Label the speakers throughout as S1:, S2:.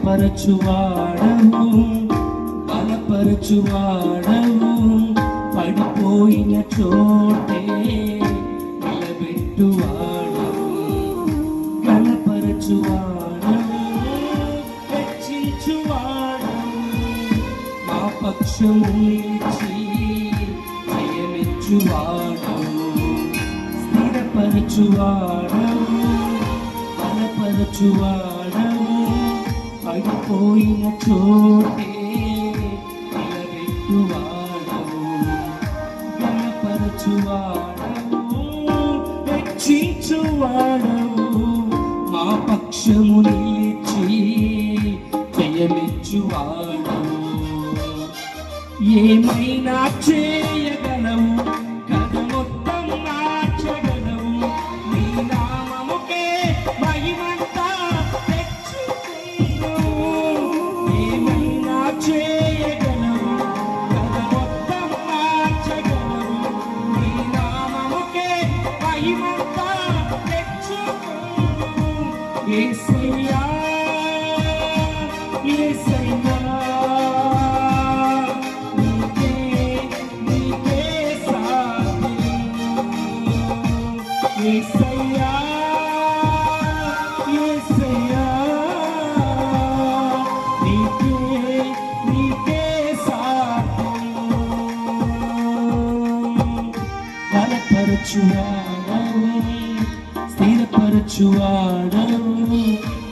S1: స్థిరపరచువాడవు, బలపరచువాడవు, పడిపోయిన చోటే నిలబెట్టువాడవు, బలపరచువాడవు, హెచ్చించువాడవు, మా పక్షము నిలిచి జయమిచ్చువాడవు, స్థిరపరచువాడవు, బలపరచువాడవు, పడిపోయిన చోటే నిలబెట్టువాడవు, బలపరచువాడవు, హెచ్చించువాడవు, మా పక్షము నిలిచి జయమిచ్చువాడవు. ఏమైనా చేయగలవు, కథ మొత్తం మార్చగలవు, నీ నామముకే మహిమంతా తెచ్చుకుందువు. ఏమైనా చేయగలవు, కథ మొత్తం మార్చగలవు, నీ నామముకే మహిమంతా తెచ్చుకుందువు. యేసయ్యా, యేసయ్యా, యేసయ్యా, యేసయ్యా, నీకే సాధ్యం. బలపరచువాడవు, స్థిరపరచువాడవు,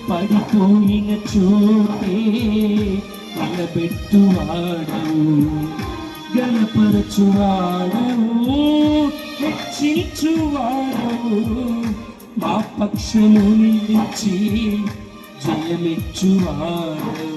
S1: పడిపోయిన చోటే నిలబెట్టువాడవు, గణపరచువాడవు, హెచ్చించువాడవు, మా పక్షము నిలిచి జయమిచ్చువాడవు.